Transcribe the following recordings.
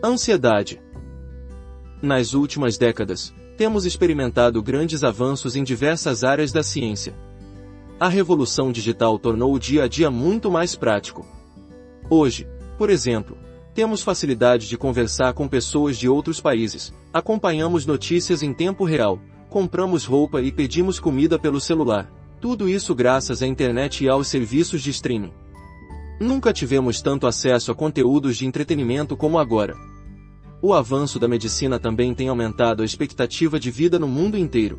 Ansiedade. Nas últimas décadas, temos experimentado grandes avanços em diversas áreas da ciência. A revolução digital tornou o dia a dia muito mais prático. Hoje, por exemplo, temos facilidade de conversar com pessoas de outros países, acompanhamos notícias em tempo real, compramos roupa e pedimos comida pelo celular. Tudo isso graças à internet e aos serviços de streaming. Nunca tivemos tanto acesso a conteúdos de entretenimento como agora. O avanço da medicina também tem aumentado a expectativa de vida no mundo inteiro.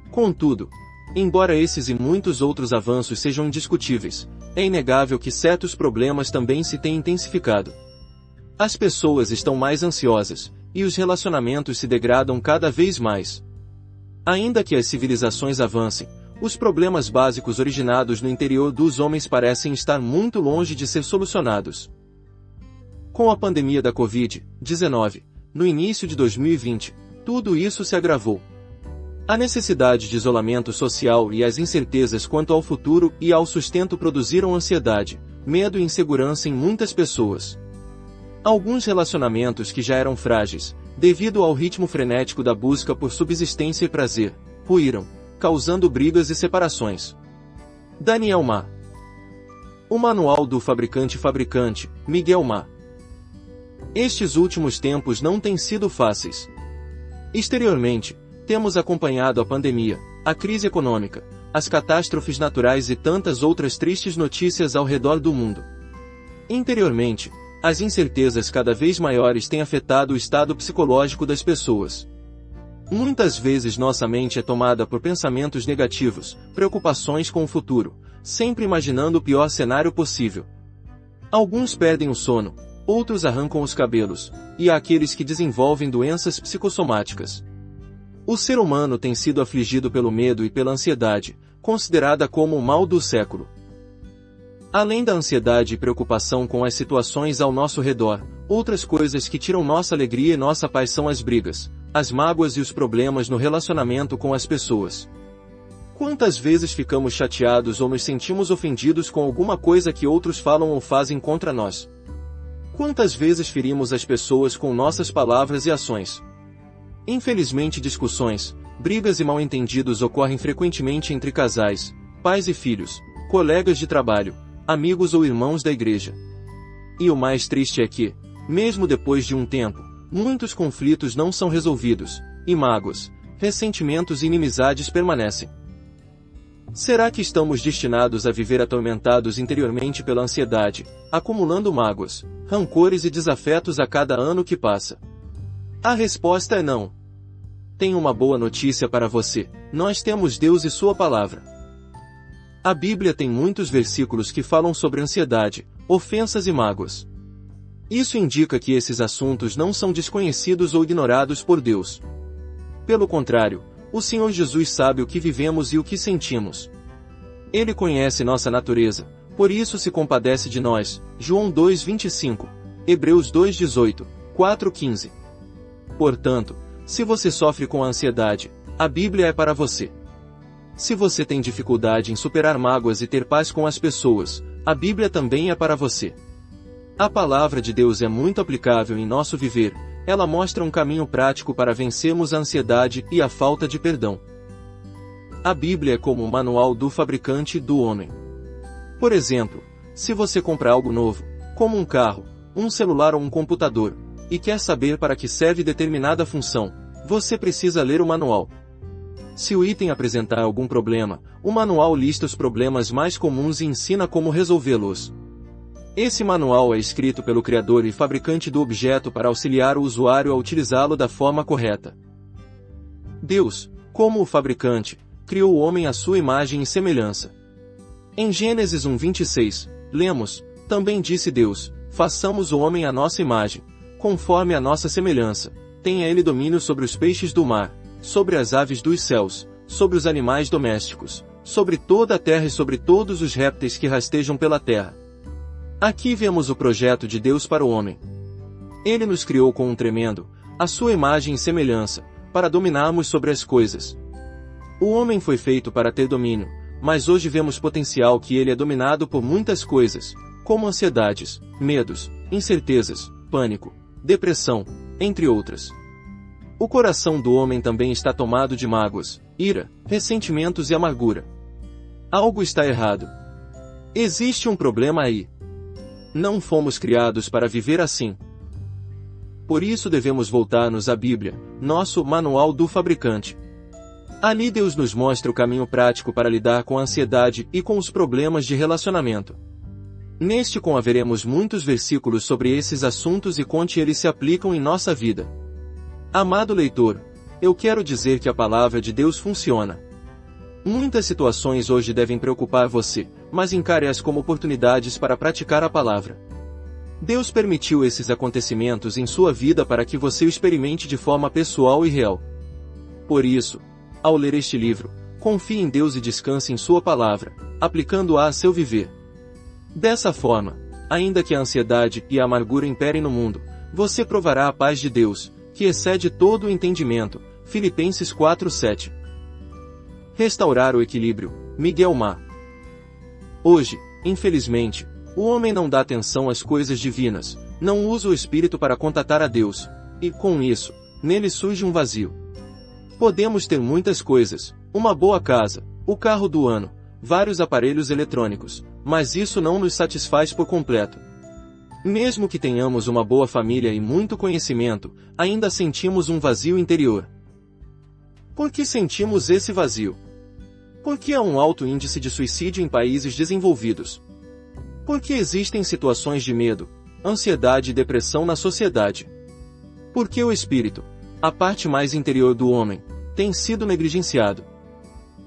Contudo, embora esses e muitos outros avanços sejam indiscutíveis, é inegável que certos problemas também se têm intensificado. As pessoas estão mais ansiosas, e os relacionamentos se degradam cada vez mais. Ainda que as civilizações avancem, os problemas básicos originados no interior dos homens parecem estar muito longe de ser solucionados. Com a pandemia da Covid-19, no início de 2020, tudo isso se agravou. A necessidade de isolamento social e as incertezas quanto ao futuro e ao sustento produziram ansiedade, medo e insegurança em muitas pessoas. Alguns relacionamentos que já eram frágeis, devido ao ritmo frenético da busca por subsistência e prazer, ruíram, causando brigas e separações. Daniel Ma. O Manual do Fabricante, Miguel Ma. Estes últimos tempos não têm sido fáceis. Exteriormente, temos acompanhado a pandemia, a crise econômica, as catástrofes naturais e tantas outras tristes notícias ao redor do mundo. Interiormente, as incertezas cada vez maiores têm afetado o estado psicológico das pessoas. Muitas vezes nossa mente é tomada por pensamentos negativos, preocupações com o futuro, sempre imaginando o pior cenário possível. Alguns perdem o sono, outros arrancam os cabelos, e há aqueles que desenvolvem doenças psicossomáticas. O ser humano tem sido afligido pelo medo e pela ansiedade, considerada como o mal do século. Além da ansiedade e preocupação com as situações ao nosso redor, outras coisas que tiram nossa alegria e nossa paz são as brigas, as mágoas e os problemas no relacionamento com as pessoas. Quantas vezes ficamos chateados ou nos sentimos ofendidos com alguma coisa que outros falam ou fazem contra nós? Quantas vezes ferimos as pessoas com nossas palavras e ações? Infelizmente, discussões, brigas e mal-entendidos ocorrem frequentemente entre casais, pais e filhos, colegas de trabalho, amigos ou irmãos da igreja. E o mais triste é que, mesmo depois de um tempo, muitos conflitos não são resolvidos, e mágoas, ressentimentos e inimizades permanecem. Será que estamos destinados a viver atormentados interiormente pela ansiedade, acumulando mágoas, rancores e desafetos a cada ano que passa? A resposta é não. Tenho uma boa notícia para você: nós temos Deus e Sua Palavra. A Bíblia tem muitos versículos que falam sobre ansiedade, ofensas e mágoas. Isso indica que esses assuntos não são desconhecidos ou ignorados por Deus. Pelo contrário, o Senhor Jesus sabe o que vivemos e o que sentimos. Ele conhece nossa natureza, por isso se compadece de nós. João 2:25, Hebreus 2:18, 4:15. Portanto, se você sofre com a ansiedade, a Bíblia é para você. Se você tem dificuldade em superar mágoas e ter paz com as pessoas, a Bíblia também é para você. A palavra de Deus é muito aplicável em nosso viver. Ela mostra um caminho prático para vencermos a ansiedade e a falta de perdão. A Bíblia é como o manual do fabricante do homem. Por exemplo, se você compra algo novo, como um carro, um celular ou um computador, e quer saber para que serve determinada função, você precisa ler o manual. Se o item apresentar algum problema, o manual lista os problemas mais comuns e ensina como resolvê-los. Esse manual é escrito pelo criador e fabricante do objeto para auxiliar o usuário a utilizá-lo da forma correta. Deus, como o fabricante, criou o homem à sua imagem e semelhança. Em Gênesis 1:26, lemos: Também disse Deus, façamos o homem à nossa imagem, conforme a nossa semelhança. Tenha ele domínio sobre os peixes do mar, sobre as aves dos céus, sobre os animais domésticos, sobre toda a terra e sobre todos os répteis que rastejam pela terra. Aqui vemos o projeto de Deus para o homem. Ele nos criou com um tremendo, à sua imagem e semelhança, para dominarmos sobre as coisas. O homem foi feito para ter domínio, mas hoje vemos potencial que ele é dominado por muitas coisas, como ansiedades, medos, incertezas, pânico, depressão, entre outras. O coração do homem também está tomado de mágoas, ira, ressentimentos e amargura. Algo está errado. Existe um problema aí. Não fomos criados para viver assim. Por isso devemos voltar-nos à Bíblia, nosso manual do fabricante. Ali Deus nos mostra o caminho prático para lidar com a ansiedade e com os problemas de relacionamento. Neste haveremos muitos versículos sobre esses assuntos e como eles se aplicam em nossa vida. Amado leitor, eu quero dizer que a palavra de Deus funciona. Muitas situações hoje devem preocupar você, mas encare-as como oportunidades para praticar a palavra. Deus permitiu esses acontecimentos em sua vida para que você o experimente de forma pessoal e real. Por isso, ao ler este livro, confie em Deus e descanse em sua palavra, aplicando-a a seu viver. Dessa forma, ainda que a ansiedade e a amargura imperem no mundo, você provará a paz de Deus, que excede todo o entendimento. Filipenses 4:7. Restaurar o equilíbrio. Miguel Ma. Hoje, infelizmente, o homem não dá atenção às coisas divinas, não usa o espírito para contatar a Deus, e, com isso, nele surge um vazio. Podemos ter muitas coisas, uma boa casa, o carro do ano, vários aparelhos eletrônicos, mas isso não nos satisfaz por completo. Mesmo que tenhamos uma boa família e muito conhecimento, ainda sentimos um vazio interior. Por que sentimos esse vazio? Por que há um alto índice de suicídio em países desenvolvidos? Por que existem situações de medo, ansiedade e depressão na sociedade? Por que o espírito, a parte mais interior do homem, tem sido negligenciado?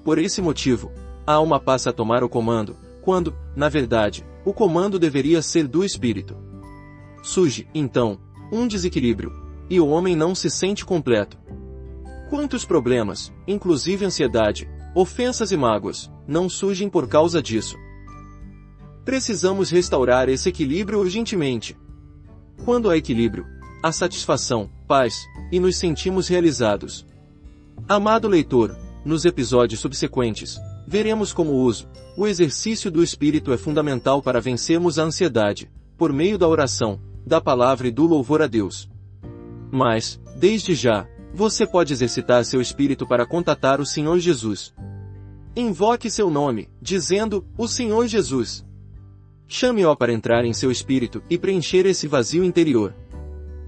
Por esse motivo, a alma passa a tomar o comando, quando, na verdade, o comando deveria ser do espírito. Surge, então, um desequilíbrio, e o homem não se sente completo. Quantos problemas, inclusive ansiedade, ofensas e mágoas, não surgem por causa disso? Precisamos restaurar esse equilíbrio urgentemente. Quando há equilíbrio, há satisfação, paz, e nos sentimos realizados. Amado leitor, nos episódios subsequentes, veremos como o exercício do Espírito é fundamental para vencermos a ansiedade, por meio da oração, da palavra e do louvor a Deus. Mas, desde já, você pode exercitar seu espírito para contatar o Senhor Jesus. Invoque seu nome, dizendo, o Senhor Jesus. Chame-o para entrar em seu espírito e preencher esse vazio interior.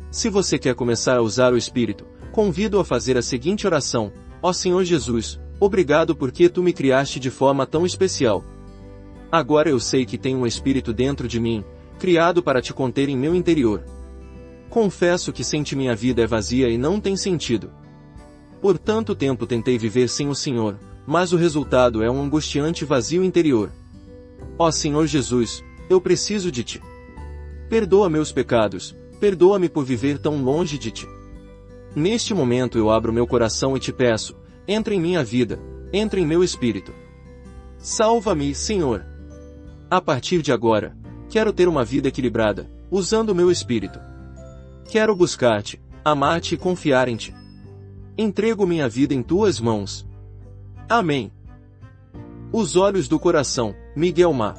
Se você quer começar a usar o espírito, convido-o a fazer a seguinte oração: ó Senhor Jesus, obrigado porque tu me criaste de forma tão especial. Agora eu sei que tenho um espírito dentro de mim, criado para te conter em meu interior. Confesso que senti minha vida é vazia e não tem sentido. Por tanto tempo tentei viver sem o Senhor, mas o resultado é um angustiante vazio interior. Ó Senhor Jesus, eu preciso de ti. Perdoa meus pecados, perdoa-me por viver tão longe de ti. Neste momento eu abro meu coração e te peço, entra em minha vida, entra em meu espírito. Salva-me, Senhor. A partir de agora, quero ter uma vida equilibrada, usando o meu espírito. Quero buscar-te, amar-te e confiar em ti. Entrego minha vida em tuas mãos. Amém. Os olhos do coração, Miguel Ma.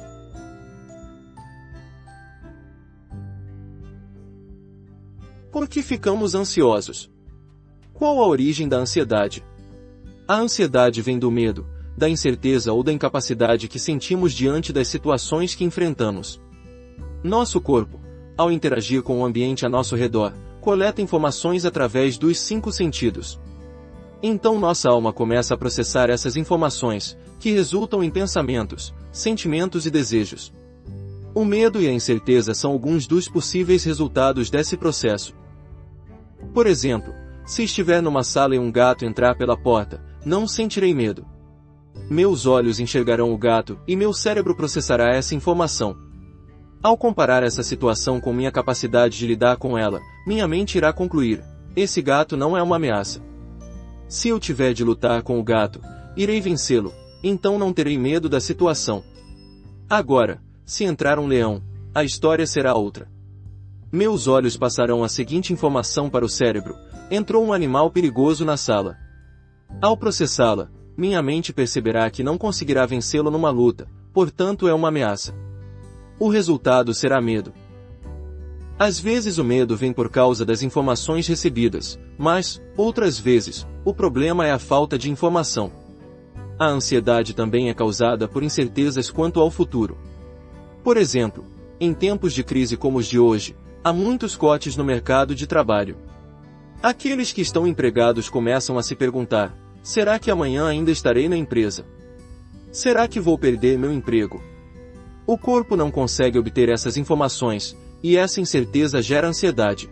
Por que ficamos ansiosos? Qual a origem da ansiedade? A ansiedade vem do medo, da incerteza ou da incapacidade que sentimos diante das situações que enfrentamos. Nosso corpo, ao interagir com o ambiente a nosso redor, coleta informações através dos 5 sentidos. Então nossa alma começa a processar essas informações, que resultam em pensamentos, sentimentos e desejos. O medo e a incerteza são alguns dos possíveis resultados desse processo. Por exemplo, se estiver numa sala e um gato entrar pela porta, não sentirei medo. Meus olhos enxergarão o gato e meu cérebro processará essa informação. Ao comparar essa situação com minha capacidade de lidar com ela, minha mente irá concluir: esse gato não é uma ameaça. Se eu tiver de lutar com o gato, irei vencê-lo, então não terei medo da situação. Agora, se entrar um leão, a história será outra. Meus olhos passarão a seguinte informação para o cérebro: entrou um animal perigoso na sala. Ao processá-la, minha mente perceberá que não conseguirá vencê-lo numa luta, portanto é uma ameaça. O resultado será medo. Às vezes o medo vem por causa das informações recebidas, mas, outras vezes, o problema é a falta de informação. A ansiedade também é causada por incertezas quanto ao futuro. Por exemplo, em tempos de crise como os de hoje, há muitos cortes no mercado de trabalho. Aqueles que estão empregados começam a se perguntar: será que amanhã ainda estarei na empresa? Será que vou perder meu emprego? O corpo não consegue obter essas informações, e essa incerteza gera ansiedade.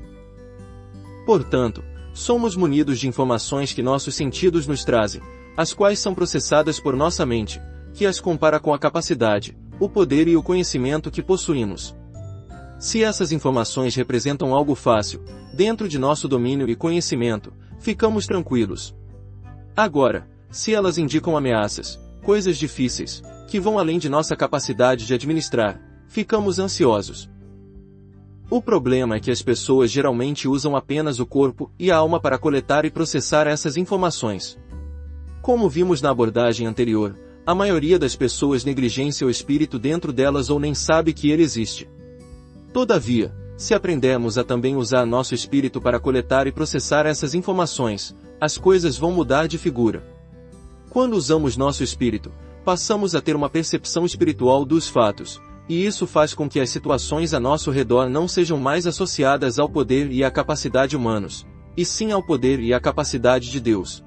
Portanto, somos munidos de informações que nossos sentidos nos trazem, as quais são processadas por nossa mente, que as compara com a capacidade, o poder e o conhecimento que possuímos. Se essas informações representam algo fácil, dentro de nosso domínio e conhecimento, ficamos tranquilos. Agora, se elas indicam ameaças, coisas difíceis, que vão além de nossa capacidade de administrar, ficamos ansiosos. O problema é que as pessoas geralmente usam apenas o corpo e a alma para coletar e processar essas informações. Como vimos na abordagem anterior, a maioria das pessoas negligencia o espírito dentro delas ou nem sabe que ele existe. Todavia, se aprendermos a também usar nosso espírito para coletar e processar essas informações, as coisas vão mudar de figura. Quando usamos nosso espírito, passamos a ter uma percepção espiritual dos fatos, e isso faz com que as situações a nosso redor não sejam mais associadas ao poder e à capacidade humanos, e sim ao poder e à capacidade de Deus.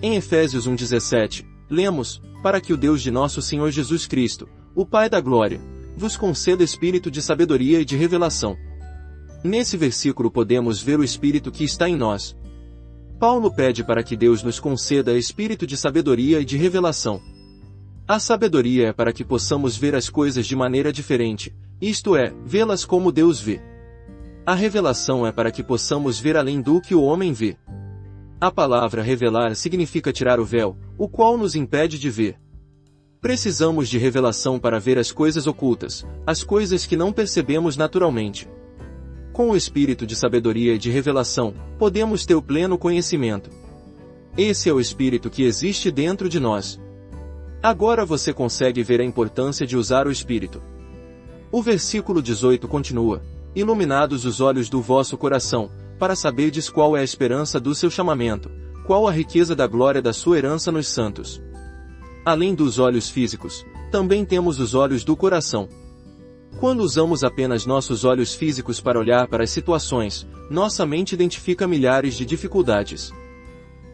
Em Efésios 1:17, lemos: para que o Deus de nosso Senhor Jesus Cristo, o Pai da Glória, vos conceda espírito de sabedoria e de revelação. Nesse versículo podemos ver o espírito que está em nós. Paulo pede para que Deus nos conceda espírito de sabedoria e de revelação. A sabedoria é para que possamos ver as coisas de maneira diferente, isto é, vê-las como Deus vê. A revelação é para que possamos ver além do que o homem vê. A palavra revelar significa tirar o véu, o qual nos impede de ver. Precisamos de revelação para ver as coisas ocultas, as coisas que não percebemos naturalmente. Com o espírito de sabedoria e de revelação, podemos ter o pleno conhecimento. Esse é o espírito que existe dentro de nós. Agora você consegue ver a importância de usar o espírito. O versículo 18 continua: iluminados os olhos do vosso coração, para saberdes qual é a esperança do seu chamamento, qual a riqueza da glória da sua herança nos santos. Além dos olhos físicos, também temos os olhos do coração. Quando usamos apenas nossos olhos físicos para olhar para as situações, nossa mente identifica milhares de dificuldades.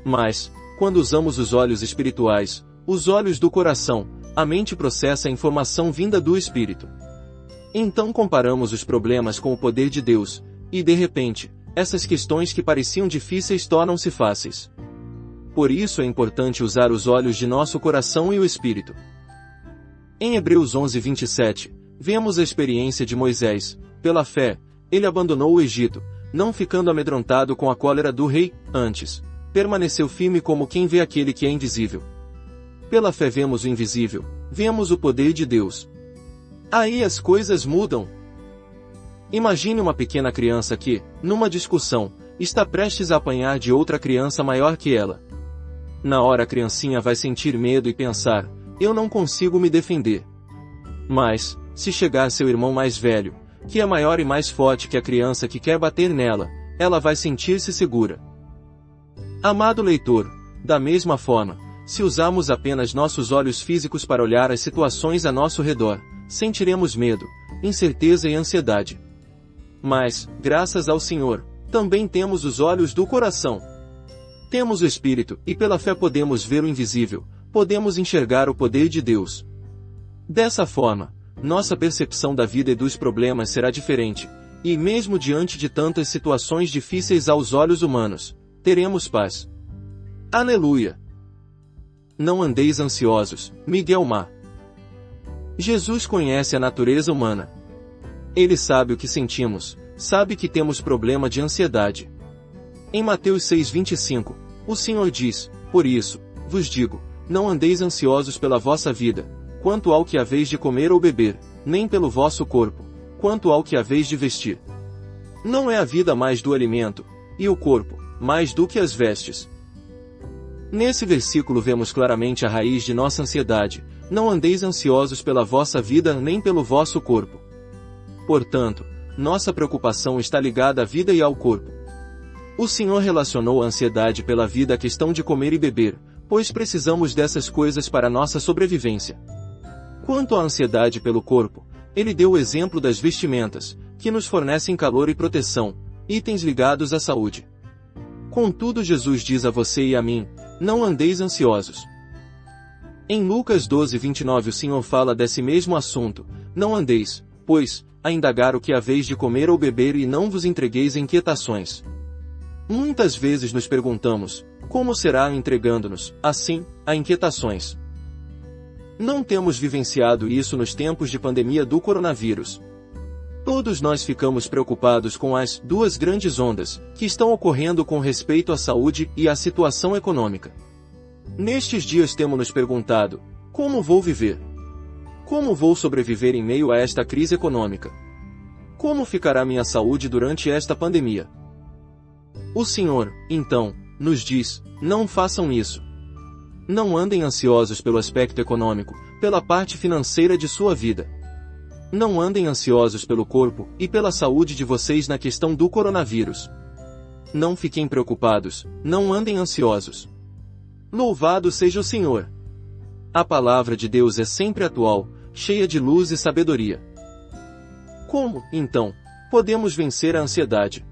Mas, quando usamos os olhos espirituais, os olhos do coração, a mente processa a informação vinda do Espírito. Então comparamos os problemas com o poder de Deus, e de repente, essas questões que pareciam difíceis tornam-se fáceis. Por isso é importante usar os olhos de nosso coração e o Espírito. Em Hebreus 11:27, vemos a experiência de Moisés. Pela fé, ele abandonou o Egito, não ficando amedrontado com a cólera do rei, antes, permaneceu firme como quem vê aquele que é invisível. Pela fé vemos o invisível, vemos o poder de Deus. Aí as coisas mudam. Imagine uma pequena criança que, numa discussão, está prestes a apanhar de outra criança maior que ela. Na hora a criancinha vai sentir medo e pensar: eu não consigo me defender. Mas, se chegar seu irmão mais velho, que é maior e mais forte que a criança que quer bater nela, ela vai sentir-se segura. Amado leitor, da mesma forma, se usarmos apenas nossos olhos físicos para olhar as situações a nosso redor, sentiremos medo, incerteza e ansiedade. Mas, graças ao Senhor, também temos os olhos do coração. Temos o Espírito, e pela fé podemos ver o invisível, podemos enxergar o poder de Deus. Dessa forma, nossa percepção da vida e dos problemas será diferente, e mesmo diante de tantas situações difíceis aos olhos humanos, teremos paz. Aleluia! Não andeis ansiosos, Miguel Mar. Jesus conhece a natureza humana. Ele sabe o que sentimos, sabe que temos problema de ansiedade. Em Mateus 6:25, o Senhor diz: por isso, vos digo, não andeis ansiosos pela vossa vida, quanto ao que haveis de comer ou beber, nem pelo vosso corpo, quanto ao que haveis de vestir. Não é a vida mais do alimento, e o corpo, mais do que as vestes. Nesse versículo vemos claramente a raiz de nossa ansiedade: não andeis ansiosos pela vossa vida nem pelo vosso corpo. Portanto, nossa preocupação está ligada à vida e ao corpo. O Senhor relacionou a ansiedade pela vida à questão de comer e beber, pois precisamos dessas coisas para nossa sobrevivência. Quanto à ansiedade pelo corpo, Ele deu o exemplo das vestimentas, que nos fornecem calor e proteção, itens ligados à saúde. Contudo, Jesus diz a você e a mim: não andeis ansiosos. Em Lucas 12:29 o Senhor fala desse mesmo assunto: não andeis, pois, a indagar o que haveis de comer ou beber e não vos entregueis a inquietações. Muitas vezes nos perguntamos: como será entregando-nos, assim, a inquietações? Não temos vivenciado isso nos tempos de pandemia do coronavírus. Todos nós ficamos preocupados com as duas grandes ondas que estão ocorrendo com respeito à saúde e à situação econômica. Nestes dias temos nos perguntado: como vou viver? Como vou sobreviver em meio a esta crise econômica? Como ficará minha saúde durante esta pandemia? O Senhor, então, nos diz: não façam isso. Não andem ansiosos pelo aspecto econômico, pela parte financeira de sua vida. Não andem ansiosos pelo corpo e pela saúde de vocês na questão do coronavírus. Não fiquem preocupados, não andem ansiosos. Louvado seja o Senhor! A palavra de Deus é sempre atual, cheia de luz e sabedoria. Como, então, podemos vencer a ansiedade?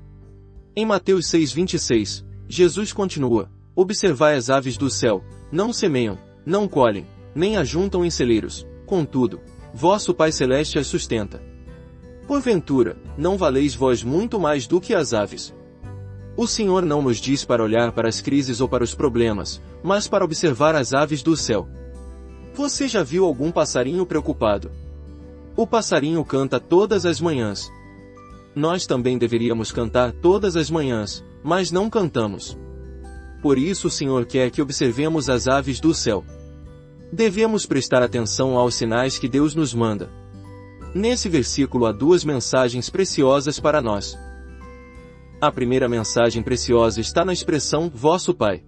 Em Mateus 6:26, Jesus continua: observai as aves do céu, não semeiam, não colhem, nem ajuntam em celeiros, contudo, vosso Pai Celeste as sustenta. Porventura, não valeis vós muito mais do que as aves? O Senhor não nos diz para olhar para as crises ou para os problemas, mas para observar as aves do céu. Você já viu algum passarinho preocupado? O passarinho canta todas as manhãs. Nós também deveríamos cantar todas as manhãs, mas não cantamos. Por isso o Senhor quer que observemos as aves do céu. Devemos prestar atenção aos sinais que Deus nos manda. Nesse versículo há duas mensagens preciosas para nós. A primeira mensagem preciosa está na expressão vosso Pai.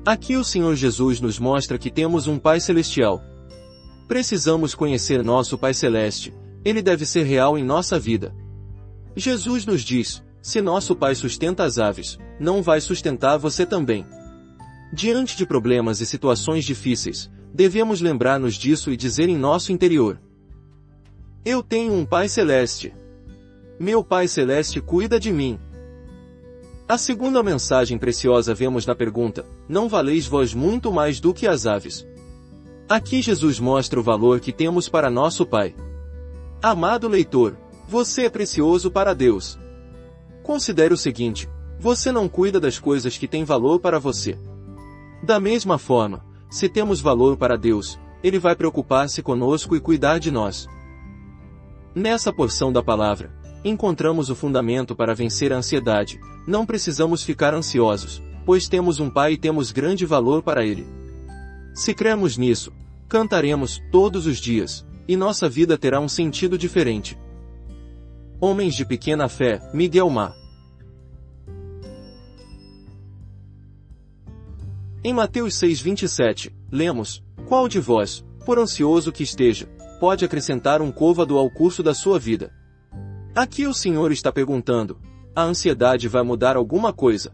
Aqui o Senhor Jesus nos mostra que temos um Pai Celestial. Precisamos conhecer nosso Pai Celeste, Ele deve ser real em nossa vida. Jesus nos diz: se nosso Pai sustenta as aves, não vai sustentar você também. Diante de problemas e situações difíceis, devemos lembrar-nos disso e dizer em nosso interior: eu tenho um Pai Celeste. Meu Pai Celeste cuida de mim. A segunda mensagem preciosa vemos na pergunta: não valeis vós muito mais do que as aves? Aqui Jesus mostra o valor que temos para nosso Pai. Amado leitor, você é precioso para Deus. Considere o seguinte: você não cuida das coisas que têm valor para você. Da mesma forma, se temos valor para Deus, Ele vai preocupar-se conosco e cuidar de nós. Nessa porção da palavra, encontramos o fundamento para vencer a ansiedade. Não precisamos ficar ansiosos, pois temos um Pai e temos grande valor para Ele. Se cremos nisso, cantaremos todos os dias, e nossa vida terá um sentido diferente. Homens de pequena fé, Miguel Mar. Em Mateus 6:27, lemos: qual de vós, por ansioso que esteja, pode acrescentar um côvado ao curso da sua vida? Aqui o Senhor está perguntando: a ansiedade vai mudar alguma coisa?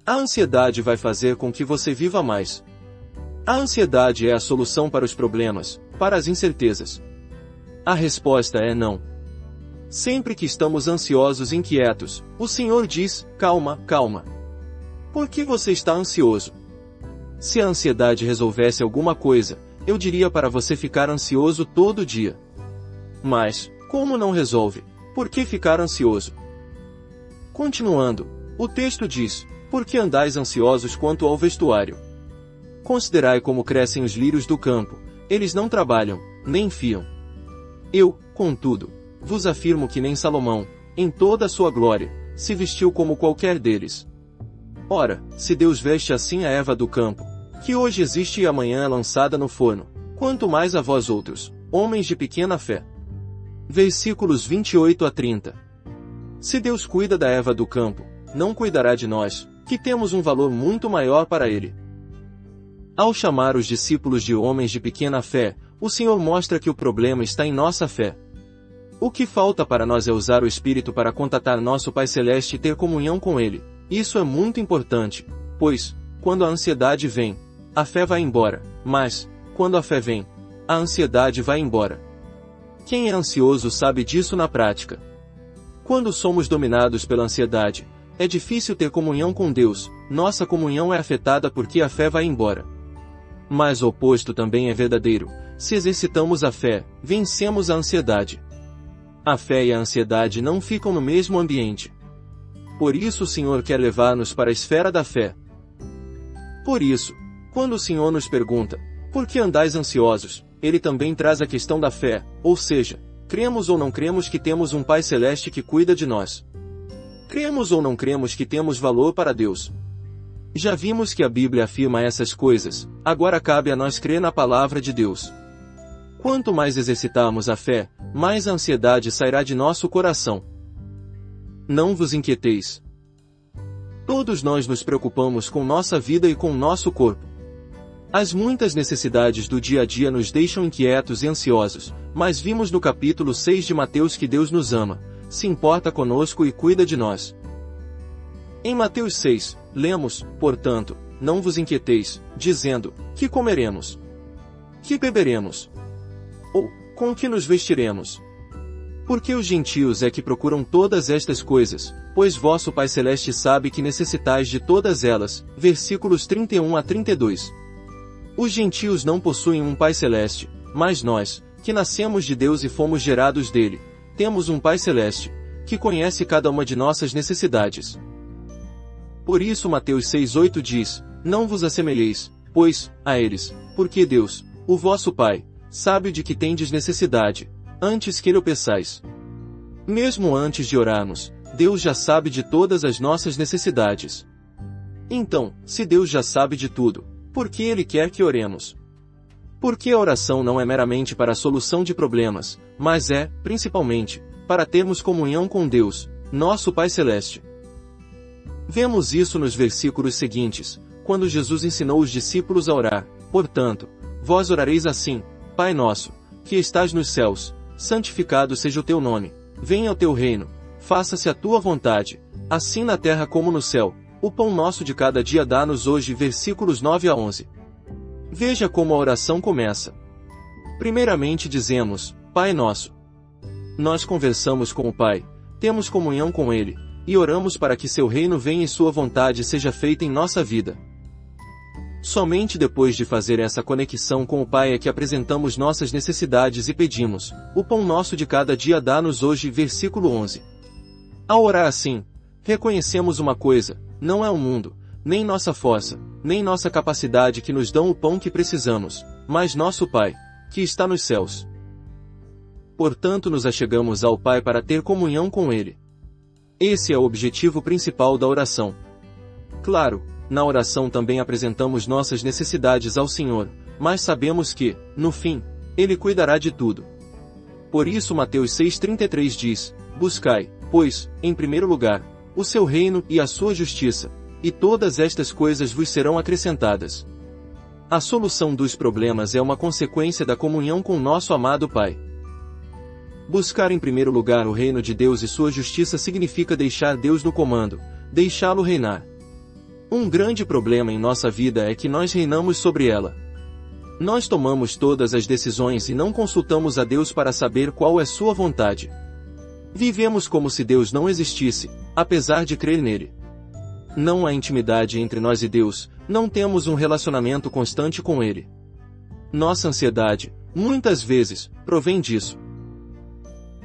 A ansiedade vai fazer com que você viva mais? A ansiedade é a solução para os problemas, para as incertezas? A resposta é não. Sempre que estamos ansiosos e inquietos, o Senhor diz: calma, calma. Por que você está ansioso? Se a ansiedade resolvesse alguma coisa, eu diria para você ficar ansioso todo dia. Mas, como não resolve, por que ficar ansioso? Continuando, o texto diz: por que andais ansiosos quanto ao vestuário? Considerai como crescem os lírios do campo, eles não trabalham, nem fiam. Eu, contudo, vos afirmo que nem Salomão, em toda a sua glória, se vestiu como qualquer deles. Ora, se Deus veste assim a erva do campo, que hoje existe e amanhã é lançada no forno, quanto mais a vós outros, homens de pequena fé. Versículos 28-30. Se Deus cuida da erva do campo, não cuidará de nós, que temos um valor muito maior para Ele. Ao chamar os discípulos de homens de pequena fé, o Senhor mostra que o problema está em nossa fé. O que falta para nós é usar o Espírito para contatar nosso Pai Celeste e ter comunhão com Ele. Isso é muito importante, pois, quando a ansiedade vem, a fé vai embora, mas, quando a fé vem, a ansiedade vai embora. Quem é ansioso sabe disso na prática. Quando somos dominados pela ansiedade, é difícil ter comunhão com Deus, nossa comunhão é afetada porque a fé vai embora. Mas o oposto também é verdadeiro, se exercitamos a fé, vencemos a ansiedade. A fé e a ansiedade não ficam no mesmo ambiente. Por isso o Senhor quer levar-nos para a esfera da fé. Por isso, quando o Senhor nos pergunta, por que andais ansiosos? Ele também traz a questão da fé, ou seja, cremos ou não cremos que temos um Pai Celeste que cuida de nós? Cremos ou não cremos que temos valor para Deus? Já vimos que a Bíblia afirma essas coisas, agora cabe a nós crer na palavra de Deus. Quanto mais exercitarmos a fé, mais a ansiedade sairá de nosso coração. Não vos inquieteis. Todos nós nos preocupamos com nossa vida e com nosso corpo. As muitas necessidades do dia a dia nos deixam inquietos e ansiosos, mas vimos no capítulo 6 de Mateus que Deus nos ama, se importa conosco e cuida de nós. Em Mateus 6, lemos, portanto, não vos inquieteis, dizendo, que comeremos? Que beberemos? Ou, com que nos vestiremos? Porque os gentios é que procuram todas estas coisas, pois vosso Pai Celeste sabe que necessitais de todas elas. Versículos 31 a 32. Os gentios não possuem um Pai Celeste, mas nós, que nascemos de Deus e fomos gerados dele, temos um Pai Celeste, que conhece cada uma de nossas necessidades. Por isso Mateus 6,8 diz, não vos assemelheis, pois, a eles, porque Deus, o vosso Pai, sabe de que tendes necessidade, antes que lhe o peçais. Mesmo antes de orarmos, Deus já sabe de todas as nossas necessidades. Então, se Deus já sabe de tudo, por que Ele quer que oremos? Porque a oração não é meramente para a solução de problemas, mas é, principalmente, para termos comunhão com Deus, nosso Pai Celeste. Vemos isso nos versículos seguintes, quando Jesus ensinou os discípulos a orar, portanto, vós orareis assim, Pai nosso, que estás nos céus, santificado seja o teu nome, venha o teu reino, faça-se a tua vontade, assim na terra como no céu. O pão nosso de cada dia dá-nos hoje. Versículos 9 a 11. Veja como a oração começa. Primeiramente dizemos, Pai nosso. Nós conversamos com o Pai, temos comunhão com Ele, e oramos para que seu reino venha e sua vontade seja feita em nossa vida. Somente depois de fazer essa conexão com o Pai é que apresentamos nossas necessidades e pedimos, o pão nosso de cada dia dá-nos hoje. Versículo 11. Ao orar assim, reconhecemos uma coisa, não é o mundo, nem nossa força, nem nossa capacidade que nos dão o pão que precisamos, mas nosso Pai, que está nos céus. Portanto nos achegamos ao Pai para ter comunhão com Ele. Esse é o objetivo principal da oração. Claro, na oração também apresentamos nossas necessidades ao Senhor, mas sabemos que, no fim, Ele cuidará de tudo. Por isso Mateus 6,33 diz, buscai, pois, em primeiro lugar, o seu reino e a sua justiça, e todas estas coisas vos serão acrescentadas. A solução dos problemas é uma consequência da comunhão com nosso amado Pai. Buscar em primeiro lugar o reino de Deus e sua justiça significa deixar Deus no comando, deixá-lo reinar. Um grande problema em nossa vida é que nós reinamos sobre ela. Nós tomamos todas as decisões e não consultamos a Deus para saber qual é sua vontade. Vivemos como se Deus não existisse, apesar de crer nele. Não há intimidade entre nós e Deus, não temos um relacionamento constante com Ele. Nossa ansiedade, muitas vezes, provém disso.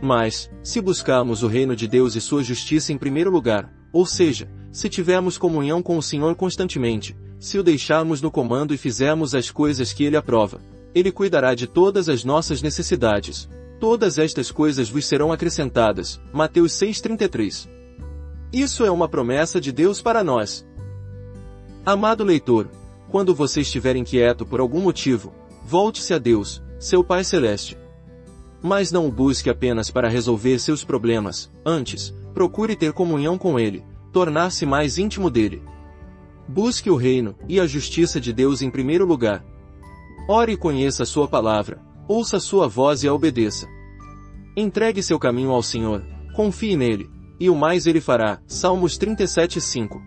Mas, se buscarmos o reino de Deus e sua justiça em primeiro lugar, ou seja, se tivermos comunhão com o Senhor constantemente, se o deixarmos no comando e fizermos as coisas que Ele aprova, Ele cuidará de todas as nossas necessidades. Todas estas coisas vos serão acrescentadas. Mateus 6,33. Isso é uma promessa de Deus para nós. Amado leitor, quando você estiver inquieto por algum motivo, volte-se a Deus, seu Pai Celeste. Mas não o busque apenas para resolver seus problemas, antes, procure ter comunhão com Ele, tornar-se mais íntimo dele. Busque o reino e a justiça de Deus em primeiro lugar. Ore e conheça a sua palavra, ouça a sua voz e a obedeça. Entregue seu caminho ao Senhor, confie nele, e o mais ele fará. Salmos 37:5.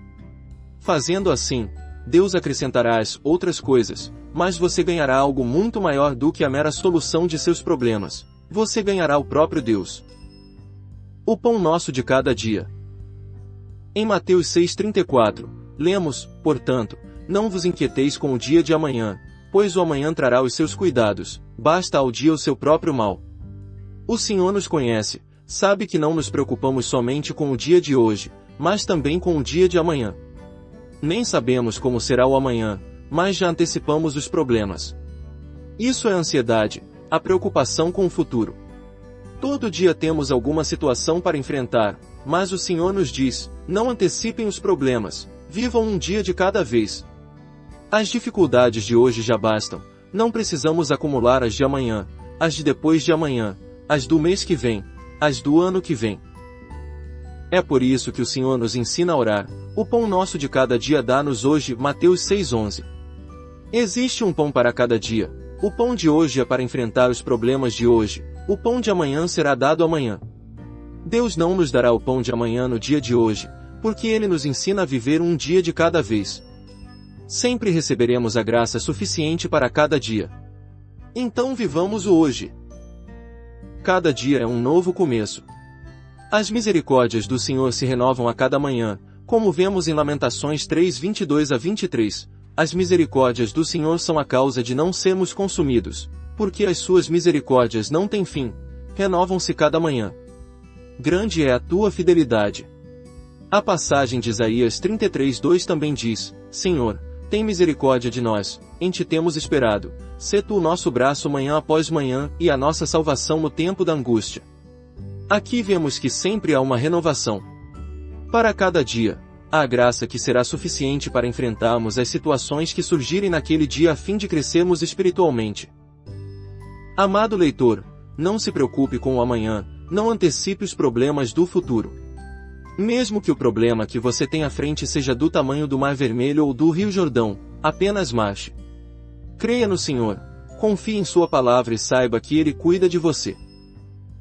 Fazendo assim, Deus acrescentará as outras coisas, mas você ganhará algo muito maior do que a mera solução de seus problemas. Você ganhará o próprio Deus. O pão nosso de cada dia. Em Mateus 6:34, lemos, portanto, não vos inquieteis com o dia de amanhã, pois o amanhã trará os seus cuidados, basta ao dia o seu próprio mal. O Senhor nos conhece, sabe que não nos preocupamos somente com o dia de hoje, mas também com o dia de amanhã. Nem sabemos como será o amanhã, mas já antecipamos os problemas. Isso é ansiedade, a preocupação com o futuro. Todo dia temos alguma situação para enfrentar, mas o Senhor nos diz, não antecipem os problemas, vivam um dia de cada vez. As dificuldades de hoje já bastam, não precisamos acumular as de amanhã, as de depois de amanhã, as do mês que vem, as do ano que vem. É por isso que o Senhor nos ensina a orar, o pão nosso de cada dia dá-nos hoje, Mateus 6:11. Existe um pão para cada dia, o pão de hoje é para enfrentar os problemas de hoje, o pão de amanhã será dado amanhã. Deus não nos dará o pão de amanhã no dia de hoje, porque Ele nos ensina a viver um dia de cada vez. Sempre receberemos a graça suficiente para cada dia. Então vivamos o hoje. Cada dia é um novo começo. As misericórdias do Senhor se renovam a cada manhã, como vemos em Lamentações 3:22-23. As misericórdias do Senhor são a causa de não sermos consumidos, porque as suas misericórdias não têm fim, renovam-se cada manhã. Grande é a tua fidelidade. A passagem de Isaías 33:2 também diz, Senhor, tem misericórdia de nós, em ti temos esperado, sê tu o nosso braço manhã após manhã, e a nossa salvação no tempo da angústia. Aqui vemos que sempre há uma renovação. Para cada dia, há a graça que será suficiente para enfrentarmos as situações que surgirem naquele dia a fim de crescermos espiritualmente. Amado leitor, não se preocupe com o amanhã, não antecipe os problemas do futuro. Mesmo que o problema que você tem à frente seja do tamanho do Mar Vermelho ou do Rio Jordão, apenas marche. Creia no Senhor, confie em Sua palavra e saiba que Ele cuida de você.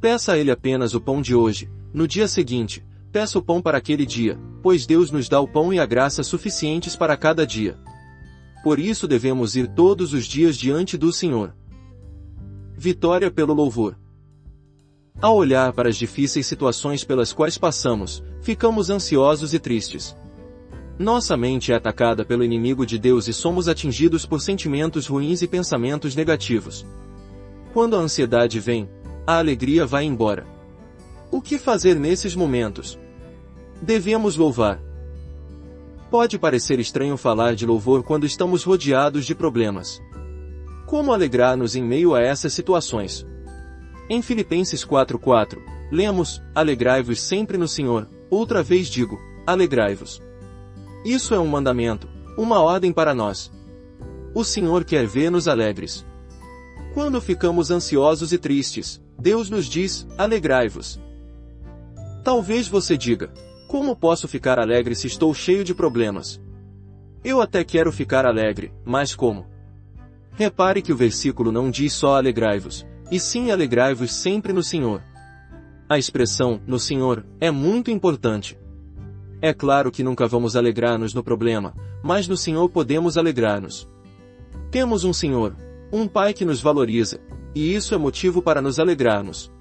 Peça a Ele apenas o pão de hoje, no dia seguinte, peça o pão para aquele dia, pois Deus nos dá o pão e a graça suficientes para cada dia. Por isso devemos ir todos os dias diante do Senhor. Vitória pelo louvor. Ao olhar para as difíceis situações pelas quais passamos, ficamos ansiosos e tristes. Nossa mente é atacada pelo inimigo de Deus e somos atingidos por sentimentos ruins e pensamentos negativos. Quando a ansiedade vem, a alegria vai embora. O que fazer nesses momentos? Devemos louvar. Pode parecer estranho falar de louvor quando estamos rodeados de problemas. Como alegrar-nos em meio a essas situações? Em Filipenses 4:4, lemos, alegrai-vos sempre no Senhor, outra vez digo, alegrai-vos. Isso é um mandamento, uma ordem para nós. O Senhor quer ver-nos alegres. Quando ficamos ansiosos e tristes, Deus nos diz, alegrai-vos. Talvez você diga, como posso ficar alegre se estou cheio de problemas? Eu até quero ficar alegre, mas como? Repare que o versículo não diz só alegrai-vos, e sim alegrai-vos sempre no Senhor. A expressão, no Senhor, é muito importante. É claro que nunca vamos alegrar-nos no problema, mas no Senhor podemos alegrar-nos. Temos um Senhor, um Pai que nos valoriza, e isso é motivo para nos alegrarmos.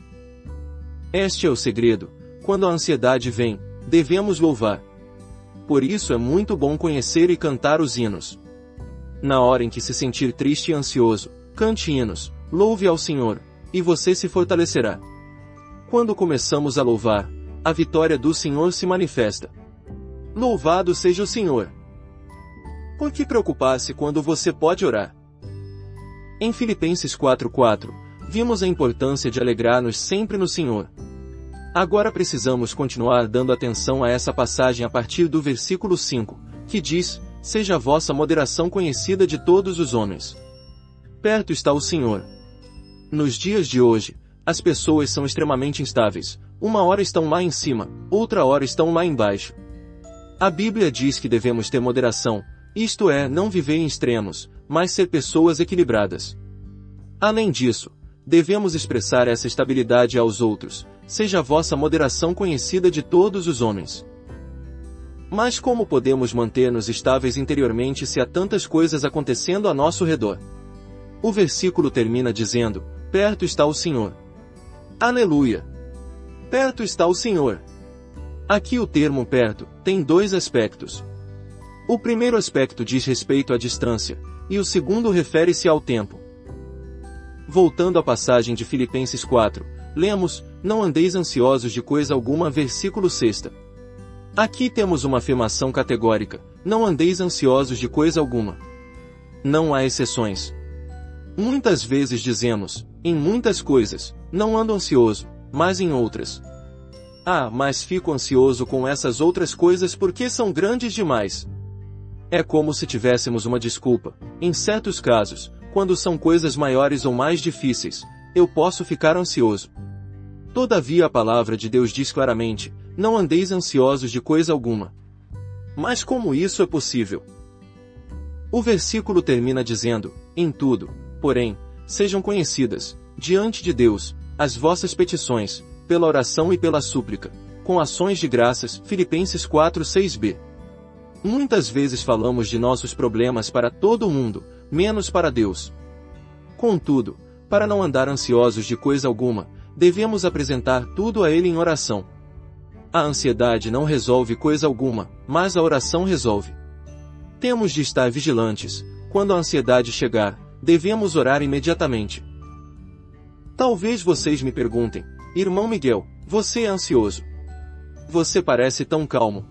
Este é o segredo, quando a ansiedade vem, devemos louvar. Por isso é muito bom conhecer e cantar os hinos. Na hora em que se sentir triste e ansioso, cante hinos, louve ao Senhor, e você se fortalecerá. Quando começamos a louvar, a vitória do Senhor se manifesta. Louvado seja o Senhor! Por que preocupar-se quando você pode orar? Em Filipenses 4:4, vimos a importância de alegrar-nos sempre no Senhor. Agora precisamos continuar dando atenção a essa passagem a partir do versículo 5, que diz, seja a vossa moderação conhecida de todos os homens. Perto está o Senhor. Nos dias de hoje, as pessoas são extremamente instáveis, uma hora estão lá em cima, outra hora estão lá embaixo. A Bíblia diz que devemos ter moderação, isto é, não viver em extremos, mas ser pessoas equilibradas. Além disso, devemos expressar essa estabilidade aos outros, seja a vossa moderação conhecida de todos os homens. Mas como podemos manter-nos estáveis interiormente se há tantas coisas acontecendo a nosso redor? O versículo termina dizendo, perto está o Senhor. Aleluia! Perto está o Senhor. Aqui o termo perto tem dois aspectos. O primeiro aspecto diz respeito à distância, e o segundo refere-se ao tempo. Voltando à passagem de Filipenses 4, lemos, não andeis ansiosos de coisa alguma, versículo 6. Aqui temos uma afirmação categórica, não andeis ansiosos de coisa alguma. Não há exceções. Muitas vezes dizemos, em muitas coisas, não ando ansioso, mas em outras. Mas fico ansioso com essas outras coisas porque são grandes demais. É como se tivéssemos uma desculpa. Em certos casos, quando são coisas maiores ou mais difíceis, eu posso ficar ansioso. Todavia a palavra de Deus diz claramente, não andeis ansiosos de coisa alguma. Mas como isso é possível? O versículo termina dizendo, em tudo, porém, sejam conhecidas, diante de Deus, as vossas petições, pela oração e pela súplica, com ações de graças, Filipenses 4:6b. Muitas vezes falamos de nossos problemas para todo mundo, menos para Deus. Contudo, para não andar ansiosos de coisa alguma, devemos apresentar tudo a Ele em oração. A ansiedade não resolve coisa alguma, mas a oração resolve. Temos de estar vigilantes. Quando a ansiedade chegar, devemos orar imediatamente. Talvez vocês me perguntem, irmão Miguel, você é ansioso? Você parece tão calmo.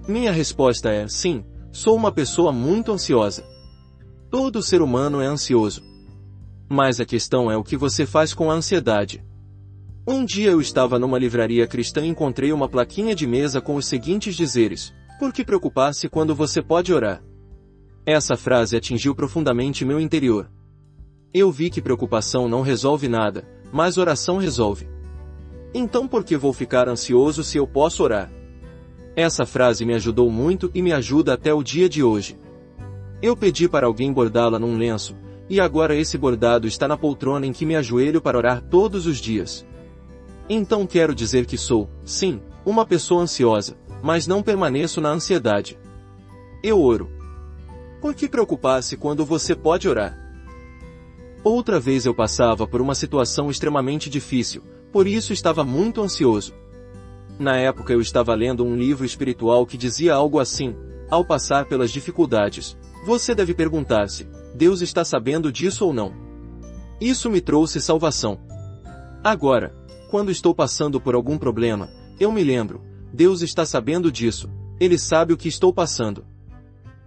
Minha resposta é, sim, sou uma pessoa muito ansiosa. Todo ser humano é ansioso. Mas a questão é o que você faz com a ansiedade. Um dia eu estava numa livraria cristã e encontrei uma plaquinha de mesa com os seguintes dizeres, por que preocupar-se quando você pode orar? Essa frase atingiu profundamente meu interior. Eu vi que preocupação não resolve nada, mas oração resolve. Então por que vou ficar ansioso se eu posso orar? Essa frase me ajudou muito e me ajuda até o dia de hoje. Eu pedi para alguém bordá-la num lenço, e agora esse bordado está na poltrona em que me ajoelho para orar todos os dias. Então quero dizer que sou, sim, uma pessoa ansiosa, mas não permaneço na ansiedade. Eu oro. Por que preocupar-se quando você pode orar? Outra vez eu passava por uma situação extremamente difícil, por isso estava muito ansioso. Na época eu estava lendo um livro espiritual que dizia algo assim, ao passar pelas dificuldades, você deve perguntar-se, Deus está sabendo disso ou não? Isso me trouxe salvação. Agora, quando estou passando por algum problema, eu me lembro, Deus está sabendo disso, Ele sabe o que estou passando.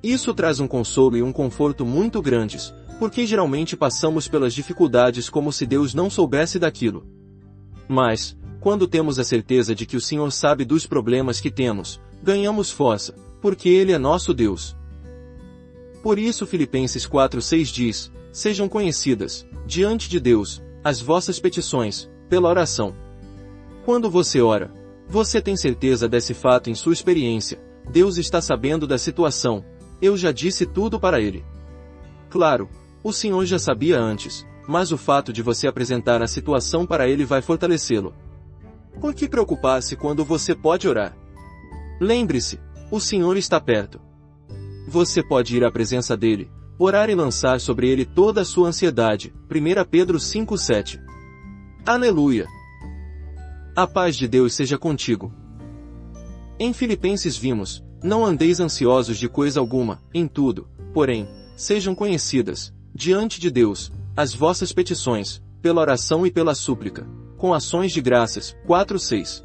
Isso traz um consolo e um conforto muito grandes, porque geralmente passamos pelas dificuldades como se Deus não soubesse daquilo. Mas, quando temos a certeza de que o Senhor sabe dos problemas que temos, ganhamos força, porque Ele é nosso Deus. Por isso Filipenses 4:6 diz, sejam conhecidas, diante de Deus, as vossas petições, pela oração. Quando você ora, você tem certeza desse fato em sua experiência, Deus está sabendo da situação, eu já disse tudo para Ele. Claro, o Senhor já sabia antes, mas o fato de você apresentar a situação para Ele vai fortalecê-lo. Por que preocupar-se quando você pode orar? Lembre-se, o Senhor está perto. Você pode ir à presença dEle, orar e lançar sobre Ele toda a sua ansiedade. 1 Pedro 5:7. Aleluia! A paz de Deus seja contigo. Em Filipenses vimos, não andeis ansiosos de coisa alguma, em tudo, porém, sejam conhecidas, diante de Deus, as vossas petições, pela oração e pela súplica, com ações de graças. 4:6.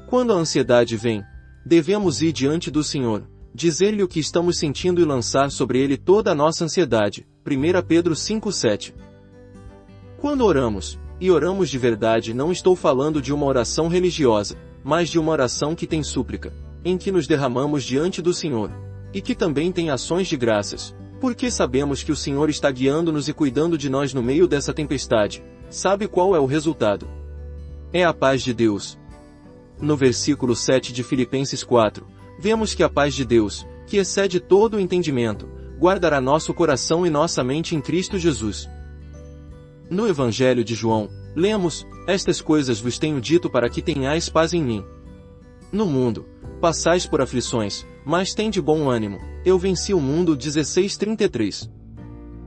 Quando a ansiedade vem, devemos ir diante do Senhor, dizer-lhe o que estamos sentindo e lançar sobre Ele toda a nossa ansiedade. 1 Pedro 5:7. Quando oramos, e oramos de verdade, não estou falando de uma oração religiosa, mas de uma oração que tem súplica, em que nos derramamos diante do Senhor, e que também tem ações de graças, porque sabemos que o Senhor está guiando-nos e cuidando de nós no meio dessa tempestade. Sabe qual é o resultado? É a paz de Deus. No versículo 7 de Filipenses 4, vemos que a paz de Deus, que excede todo o entendimento, guardará nosso coração e nossa mente em Cristo Jesus. No Evangelho de João, lemos: estas coisas vos tenho dito para que tenhais paz em mim. No mundo, passais por aflições, mas tende bom ânimo, eu venci o mundo. 16:33.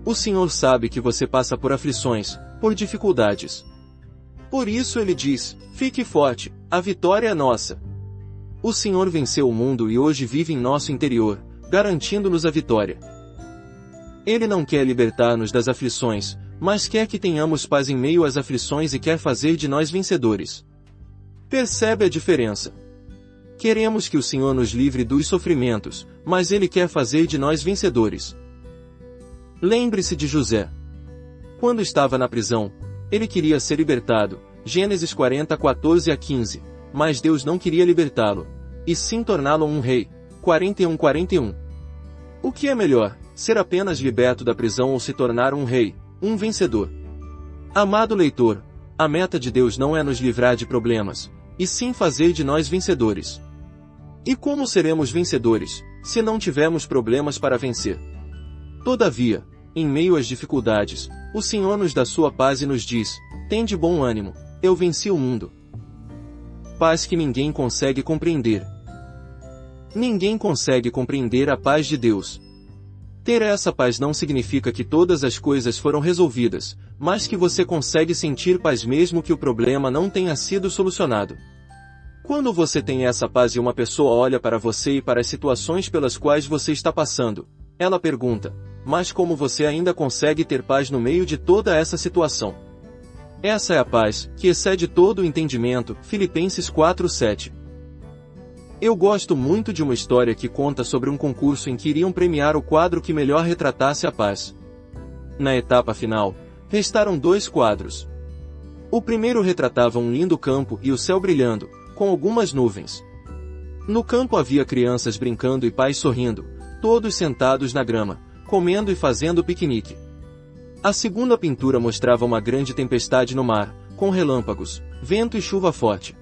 O Senhor sabe que você passa por aflições, por dificuldades. Por isso ele diz: fique forte, a vitória é nossa. O Senhor venceu o mundo e hoje vive em nosso interior, garantindo-nos a vitória. Ele não quer libertar-nos das aflições, mas quer que tenhamos paz em meio às aflições e quer fazer de nós vencedores. Percebe a diferença? Queremos que o Senhor nos livre dos sofrimentos, mas Ele quer fazer de nós vencedores. Lembre-se de José. Quando estava na prisão, ele queria ser libertado, Gênesis 40:14-15, mas Deus não queria libertá-lo, e sim torná-lo um rei, 41:41. O que é melhor, ser apenas liberto da prisão ou se tornar um rei, um vencedor? Amado leitor, a meta de Deus não é nos livrar de problemas, e sim fazer de nós vencedores. E como seremos vencedores, se não tivermos problemas para vencer? Todavia, em meio às dificuldades, o Senhor nos dá sua paz e nos diz: tende bom ânimo, eu venci o mundo. Paz que ninguém consegue compreender. Ninguém consegue compreender a paz de Deus. Ter essa paz não significa que todas as coisas foram resolvidas, mas que você consegue sentir paz mesmo que o problema não tenha sido solucionado. Quando você tem essa paz e uma pessoa olha para você e para as situações pelas quais você está passando, ela pergunta: mas como você ainda consegue ter paz no meio de toda essa situação? Essa é a paz, que excede todo o entendimento. Filipenses 4:7. Eu gosto muito de uma história que conta sobre um concurso em que iriam premiar o quadro que melhor retratasse a paz. Na etapa final, restaram 2 quadros. O primeiro retratava um lindo campo e o céu brilhando, com algumas nuvens. No campo havia crianças brincando e pais sorrindo, todos sentados na grama, comendo e fazendo piquenique. A segunda pintura mostrava uma grande tempestade no mar, com relâmpagos, vento e chuva forte.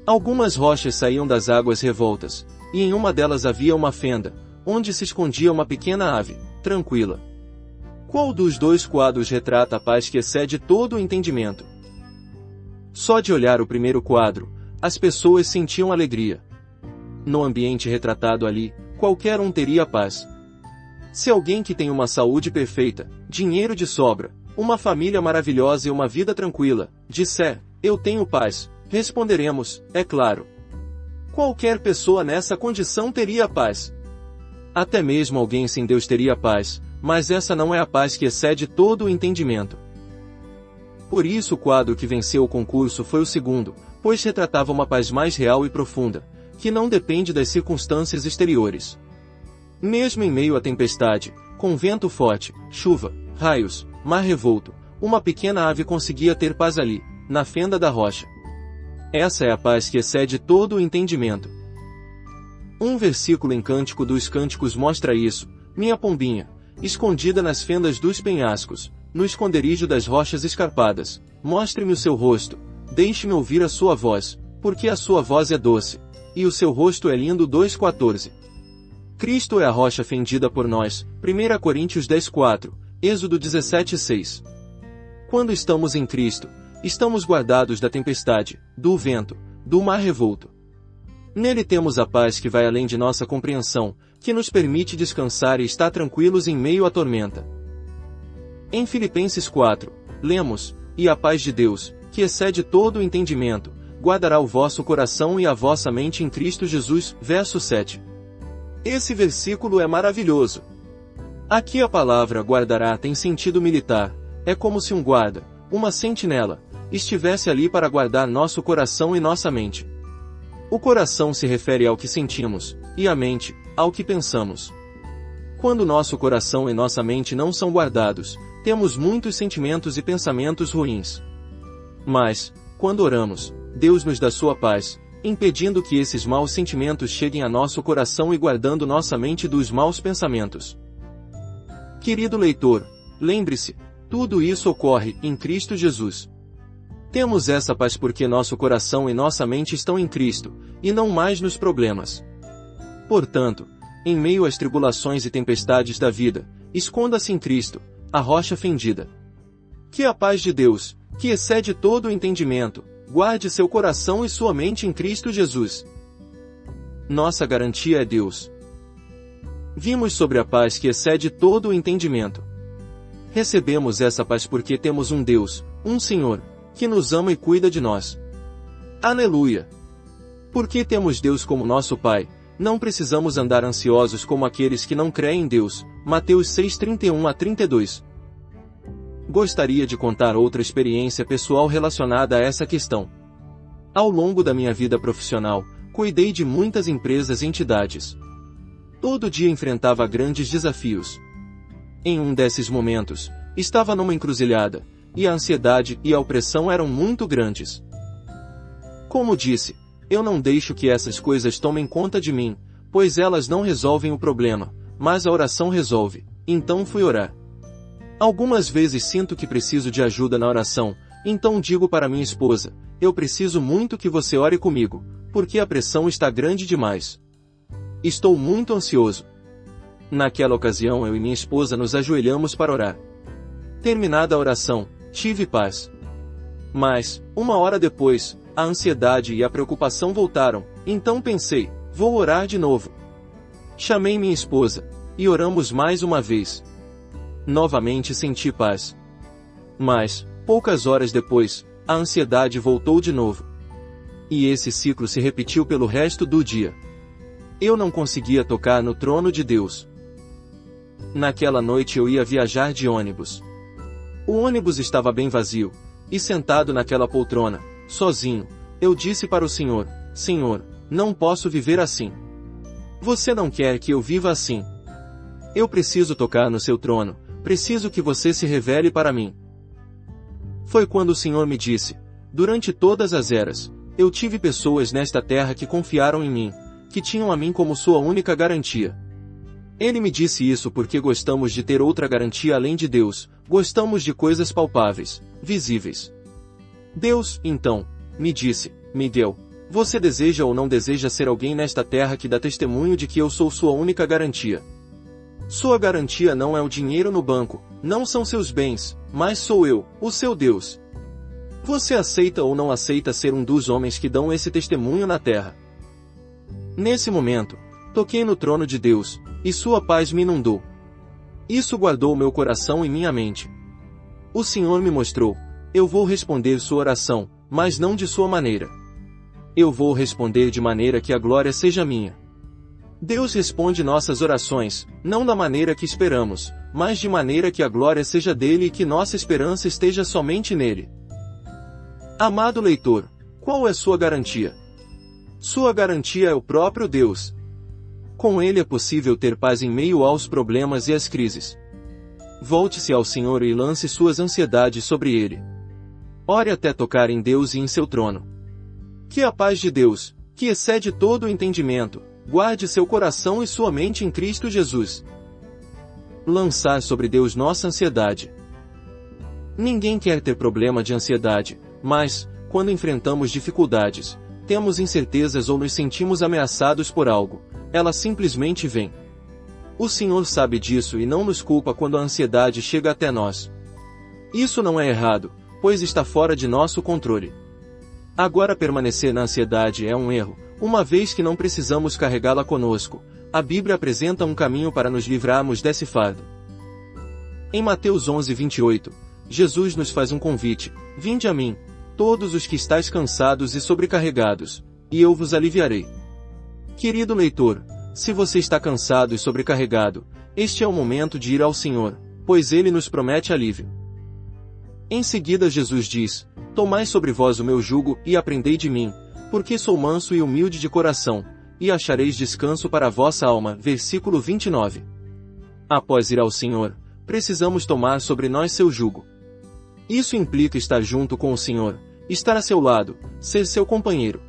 Algumas rochas saíam das águas revoltas, e em uma delas havia uma fenda, onde se escondia uma pequena ave, tranquila. Qual dos 2 quadros retrata a paz que excede todo o entendimento? Só de olhar o primeiro quadro, as pessoas sentiam alegria. No ambiente retratado ali, qualquer um teria paz. Se alguém que tem uma saúde perfeita, dinheiro de sobra, uma família maravilhosa e uma vida tranquila, disser: eu tenho paz, responderemos: é claro. Qualquer pessoa nessa condição teria paz. Até mesmo alguém sem Deus teria paz, mas essa não é a paz que excede todo o entendimento. Por isso o quadro que venceu o concurso foi o segundo, pois retratava uma paz mais real e profunda, que não depende das circunstâncias exteriores. Mesmo em meio à tempestade, com vento forte, chuva, raios, mar revolto, uma pequena ave conseguia ter paz ali, na fenda da rocha. Essa é a paz que excede todo o entendimento. Um versículo em Cântico dos Cânticos mostra isso: minha pombinha, escondida nas fendas dos penhascos, no esconderijo das rochas escarpadas, mostre-me o seu rosto, deixe-me ouvir a sua voz, porque a sua voz é doce, e o seu rosto é lindo. 2:14. Cristo é a rocha fendida por nós, 1 Coríntios 10:4, Êxodo 17:6. Quando estamos em Cristo, estamos guardados da tempestade, do vento, do mar revolto. Nele temos a paz que vai além de nossa compreensão, que nos permite descansar e estar tranquilos em meio à tormenta. Em Filipenses 4, lemos: e a paz de Deus, que excede todo o entendimento, guardará o vosso coração e a vossa mente em Cristo Jesus. Verso 7. Esse versículo é maravilhoso. Aqui a palavra guardará tem sentido militar, é como se um guarda, uma sentinela, estivesse ali para guardar nosso coração e nossa mente. O coração se refere ao que sentimos, e a mente, ao que pensamos. Quando nosso coração e nossa mente não são guardados, temos muitos sentimentos e pensamentos ruins. Mas, quando oramos, Deus nos dá sua paz, impedindo que esses maus sentimentos cheguem a nosso coração e guardando nossa mente dos maus pensamentos. Querido leitor, lembre-se, tudo isso ocorre em Cristo Jesus. Temos essa paz porque nosso coração e nossa mente estão em Cristo, e não mais nos problemas. Portanto, em meio às tribulações e tempestades da vida, esconda-se em Cristo, a rocha fendida. Que a paz de Deus, que excede todo o entendimento, guarde seu coração e sua mente em Cristo Jesus. Nossa garantia é Deus. Vimos sobre a paz que excede todo o entendimento. Recebemos essa paz porque temos um Deus, um Senhor, que nos ama e cuida de nós. Aleluia! Porque temos Deus como nosso Pai, não precisamos andar ansiosos como aqueles que não creem em Deus. Mateus 6:31-32. Gostaria de contar outra experiência pessoal relacionada a essa questão. Ao longo da minha vida profissional, cuidei de muitas empresas e entidades. Todo dia enfrentava grandes desafios. Em um desses momentos, estava numa encruzilhada, e a ansiedade e a opressão eram muito grandes. Como disse, eu não deixo que essas coisas tomem conta de mim, pois elas não resolvem o problema, mas a oração resolve. Então fui orar. Algumas vezes sinto que preciso de ajuda na oração, então digo para minha esposa, eu preciso muito que você ore comigo, porque a pressão está grande demais. Estou muito ansioso. Naquela ocasião eu e minha esposa nos ajoelhamos para orar. Terminada a oração, tive paz. Mas, uma hora depois, a ansiedade e a preocupação voltaram, então pensei, vou orar de novo. Chamei minha esposa, e oramos mais uma vez. Novamente senti paz. Mas, poucas horas depois, a ansiedade voltou de novo. E esse ciclo se repetiu pelo resto do dia. Eu não conseguia tocar no trono de Deus. Naquela noite eu ia viajar de ônibus. O ônibus estava bem vazio, e sentado naquela poltrona, sozinho, eu disse para o Senhor, Senhor, não posso viver assim. Você não quer que eu viva assim. Eu preciso tocar no seu trono, preciso que você se revele para mim. Foi quando o Senhor me disse, durante todas as eras, eu tive pessoas nesta terra que confiaram em mim, que tinham a mim como sua única garantia. Ele me disse isso porque gostamos de ter outra garantia além de Deus, gostamos de coisas palpáveis, visíveis. Deus, então, me disse, Miguel, você deseja ou não deseja ser alguém nesta terra que dá testemunho de que eu sou sua única garantia? Sua garantia não é o dinheiro no banco, não são seus bens, mas sou eu, o seu Deus. Você aceita ou não aceita ser um dos homens que dão esse testemunho na terra? Nesse momento, toquei no trono de Deus, e sua paz me inundou. Isso guardou meu coração e minha mente. O Senhor me mostrou, eu vou responder sua oração, mas não de sua maneira. Eu vou responder de maneira que a glória seja minha. Deus responde nossas orações, não da maneira que esperamos, mas de maneira que a glória seja dele e que nossa esperança esteja somente nele. Amado leitor, qual é sua garantia? Sua garantia é o próprio Deus. Com ele é possível ter paz em meio aos problemas e às crises. Volte-se ao Senhor e lance suas ansiedades sobre ele. Ore até tocar em Deus e em seu trono. Que a paz de Deus, que excede todo o entendimento, guarde seu coração e sua mente em Cristo Jesus. Lançar sobre Deus nossa ansiedade. Ninguém quer ter problema de ansiedade, mas, quando enfrentamos dificuldades, temos incertezas ou nos sentimos ameaçados por algo, ela simplesmente vem. O Senhor sabe disso e não nos culpa quando a ansiedade chega até nós. Isso não é errado, pois está fora de nosso controle. Agora permanecer na ansiedade é um erro, uma vez que não precisamos carregá-la conosco. A Bíblia apresenta um caminho para nos livrarmos desse fardo. Em Mateus 11:28, Jesus nos faz um convite, vinde a mim, todos os que estáis cansados e sobrecarregados, e eu vos aliviarei. Querido leitor, se você está cansado e sobrecarregado, este é o momento de ir ao Senhor, pois Ele nos promete alívio. Em seguida Jesus diz, tomai sobre vós o meu jugo e aprendei de mim, porque sou manso e humilde de coração, e achareis descanso para a vossa alma. Versículo 29. Após ir ao Senhor, precisamos tomar sobre nós seu jugo. Isso implica estar junto com o Senhor, estar a seu lado, ser seu companheiro.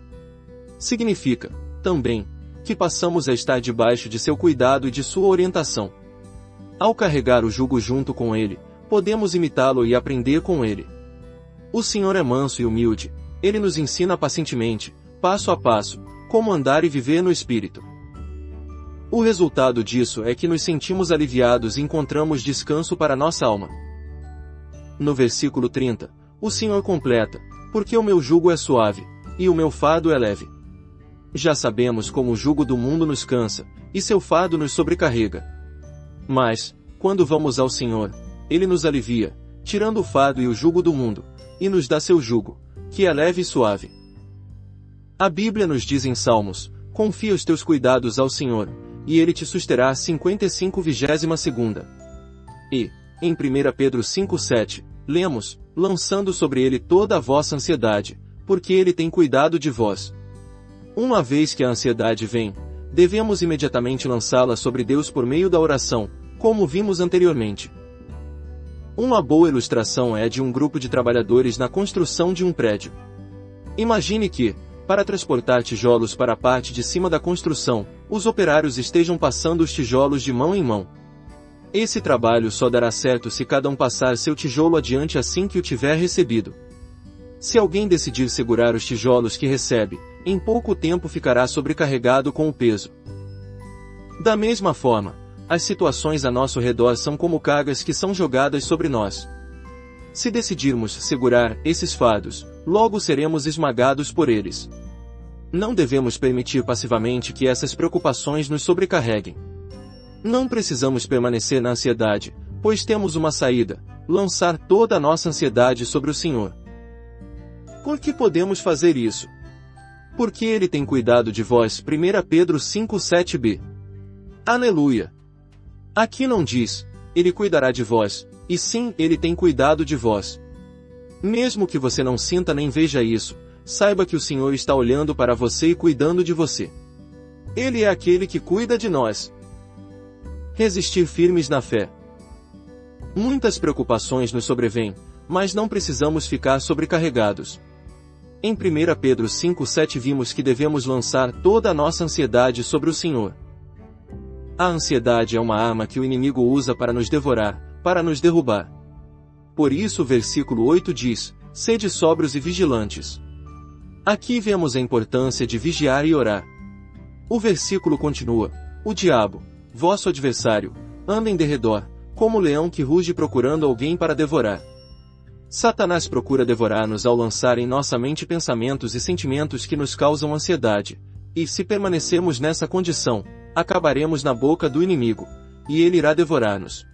Significa, também, que passamos a estar debaixo de seu cuidado e de sua orientação. Ao carregar o jugo junto com ele, podemos imitá-lo e aprender com ele. O Senhor é manso e humilde, ele nos ensina pacientemente, passo a passo, como andar e viver no Espírito. O resultado disso é que nos sentimos aliviados e encontramos descanso para nossa alma. No versículo 30, o Senhor completa: porque o meu jugo é suave, e o meu fardo é leve. Já sabemos como o jugo do mundo nos cansa, e seu fardo nos sobrecarrega. Mas, quando vamos ao Senhor, Ele nos alivia, tirando o fardo e o jugo do mundo, e nos dá seu jugo, que é leve e suave. A Bíblia nos diz em Salmos: confia os teus cuidados ao Senhor, e Ele te susterá. 55:22. E, em 1 Pedro 5:7, lemos: lançando sobre Ele toda a vossa ansiedade, porque Ele tem cuidado de vós. Uma vez que a ansiedade vem, devemos imediatamente lançá-la sobre Deus por meio da oração, como vimos anteriormente. Uma boa ilustração é a de um grupo de trabalhadores na construção de um prédio. Imagine que, para transportar tijolos para a parte de cima da construção, os operários estejam passando os tijolos de mão em mão. Esse trabalho só dará certo se cada um passar seu tijolo adiante assim que o tiver recebido. Se alguém decidir segurar os tijolos que recebe, em pouco tempo ficará sobrecarregado com o peso. Da mesma forma, as situações a nosso redor são como cargas que são jogadas sobre nós. Se decidirmos segurar esses fardos, logo seremos esmagados por eles. Não devemos permitir passivamente que essas preocupações nos sobrecarreguem. Não precisamos permanecer na ansiedade, pois temos uma saída: lançar toda a nossa ansiedade sobre o Senhor. Por que podemos fazer isso? Porque Ele tem cuidado de vós. 1 Pedro 5:7b. Aleluia! Aqui não diz: Ele cuidará de vós, e sim, Ele tem cuidado de vós. Mesmo que você não sinta nem veja isso, saiba que o Senhor está olhando para você e cuidando de você. Ele é aquele que cuida de nós. Resistir firmes na fé. Muitas preocupações nos sobrevêm, mas não precisamos ficar sobrecarregados. Em 1 Pedro 5:7 vimos que devemos lançar toda a nossa ansiedade sobre o Senhor. A ansiedade é uma arma que o inimigo usa para nos devorar, para nos derrubar. Por isso o versículo 8 diz: sede sóbrios e vigilantes. Aqui vemos a importância de vigiar e orar. O versículo continua: o diabo, vosso adversário, anda em derredor, como leão que ruge procurando alguém para devorar. Satanás procura devorar-nos ao lançar em nossa mente pensamentos e sentimentos que nos causam ansiedade, e se permanecermos nessa condição, acabaremos na boca do inimigo, e ele irá devorar-nos.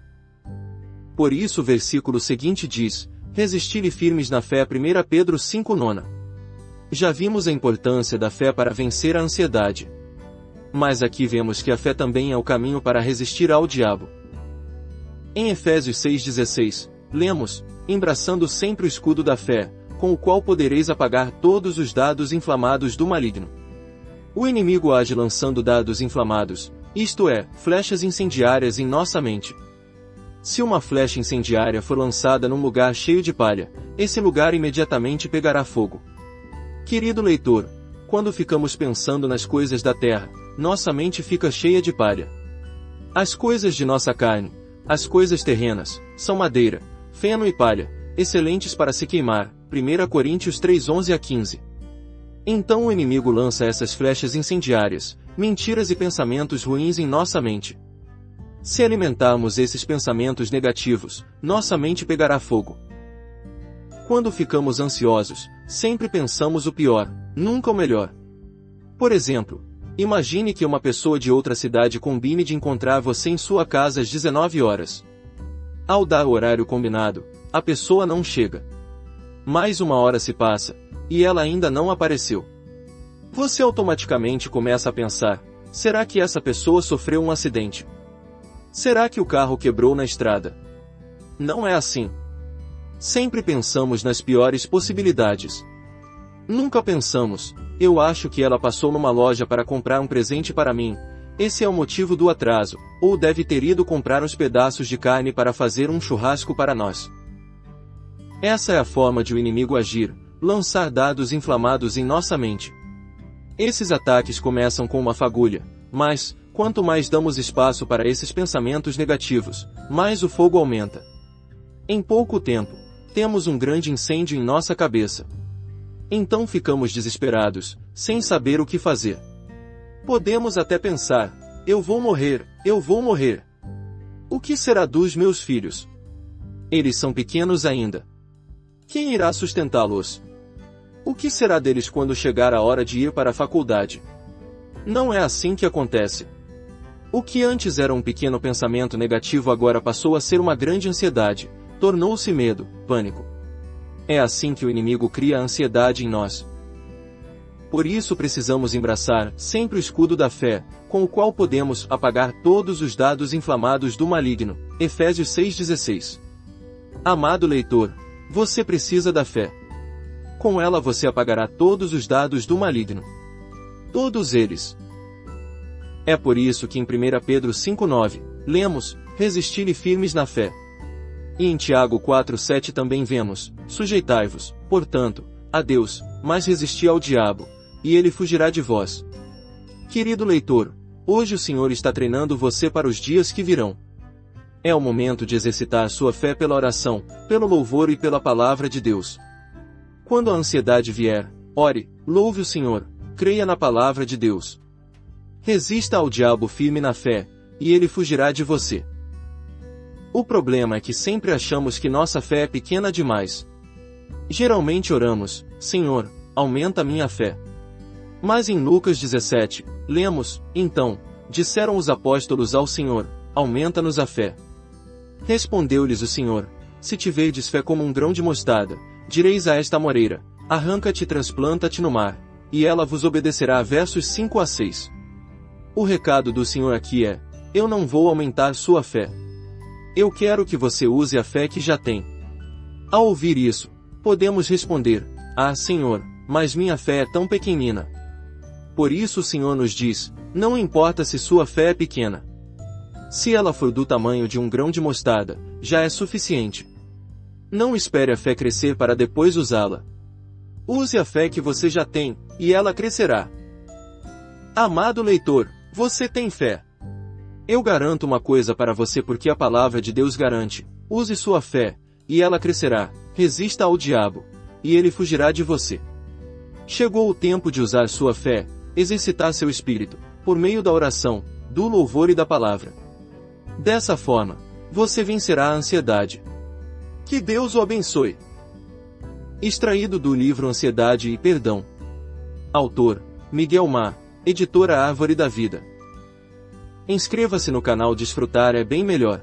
Por isso o versículo seguinte diz: resistir firmes na fé. 1 Pedro 5:9. Já vimos a importância da fé para vencer a ansiedade. Mas aqui vemos que a fé também é o caminho para resistir ao diabo. Em Efésios 6:16, lemos: embraçando sempre o escudo da fé, com o qual podereis apagar todos os dardos inflamados do maligno. O inimigo age lançando dardos inflamados, isto é, flechas incendiárias em nossa mente. Se uma flecha incendiária for lançada num lugar cheio de palha, esse lugar imediatamente pegará fogo. Querido leitor, quando ficamos pensando nas coisas da terra, nossa mente fica cheia de palha. As coisas de nossa carne, as coisas terrenas, são madeira, feno e palha, excelentes para se queimar. 1 Coríntios 3:11-15. Então o inimigo lança essas flechas incendiárias, mentiras e pensamentos ruins em nossa mente. Se alimentarmos esses pensamentos negativos, nossa mente pegará fogo. Quando ficamos ansiosos, sempre pensamos o pior, nunca o melhor. Por exemplo, imagine que uma pessoa de outra cidade combine de encontrar você em sua casa às 19 horas. Ao dar o horário combinado, a pessoa não chega. Mais uma hora se passa, e ela ainda não apareceu. Você automaticamente começa a pensar: será que essa pessoa sofreu um acidente? Será que o carro quebrou na estrada? Não é assim. Sempre pensamos nas piores possibilidades. Nunca pensamos: eu acho que ela passou numa loja para comprar um presente para mim, esse é o motivo do atraso, ou deve ter ido comprar uns pedaços de carne para fazer um churrasco para nós. Essa é a forma de o inimigo agir, lançar dardos inflamados em nossa mente. Esses ataques começam com uma fagulha, mas, quanto mais damos espaço para esses pensamentos negativos, mais o fogo aumenta. Em pouco tempo, temos um grande incêndio em nossa cabeça. Então ficamos desesperados, sem saber o que fazer. Podemos até pensar: eu vou morrer, eu vou morrer. O que será dos meus filhos? Eles são pequenos ainda. Quem irá sustentá-los? O que será deles quando chegar a hora de ir para a faculdade? Não é assim que acontece. O que antes era um pequeno pensamento negativo agora passou a ser uma grande ansiedade, tornou-se medo, pânico. É assim que o inimigo cria a ansiedade em nós. Por isso precisamos embraçar sempre o escudo da fé, com o qual podemos apagar todos os dados inflamados do maligno. Efésios 6,16. Amado leitor, você precisa da fé. Com ela você apagará todos os dados do maligno. Todos eles. É por isso que em 1 Pedro 5,9, lemos, resistir-lhe firmes na fé. E em Tiago 4,7 também vemos, sujeitai-vos, portanto, a Deus, mas resisti ao diabo, e ele fugirá de vós. Querido leitor, hoje o Senhor está treinando você para os dias que virão. É o momento de exercitar sua fé pela oração, pelo louvor e pela palavra de Deus. Quando a ansiedade vier, ore, louve o Senhor, creia na palavra de Deus. Resista ao diabo firme na fé, e ele fugirá de você. O problema é que sempre achamos que nossa fé é pequena demais. Geralmente oramos, Senhor, aumenta minha fé. Mas em Lucas 17, lemos, então, disseram os apóstolos ao Senhor, aumenta-nos a fé. Respondeu-lhes o Senhor, se tiverdes fé como um grão de mostarda, direis a esta amoreira, arranca-te e transplanta-te no mar, e ela vos obedecerá. Versos 5-6. O recado do Senhor aqui é, eu não vou aumentar sua fé. Eu quero que você use a fé que já tem. Ao ouvir isso, podemos responder, Senhor, mas minha fé é tão pequenina. Por isso o Senhor nos diz, não importa se sua fé é pequena. Se ela for do tamanho de um grão de mostarda, já é suficiente. Não espere a fé crescer para depois usá-la. Use a fé que você já tem, e ela crescerá. Amado leitor, você tem fé. Eu garanto uma coisa para você porque a palavra de Deus garante, use sua fé, e ela crescerá, resista ao diabo, e ele fugirá de você. Chegou o tempo de usar sua fé, exercitar seu espírito, por meio da oração, do louvor e da palavra. Dessa forma, você vencerá a ansiedade. Que Deus o abençoe. Extraído do livro Ansiedade e Perdão. Autor, Miguel Mar, editora Árvore da Vida. Inscreva-se no canal Desfrutar é bem melhor.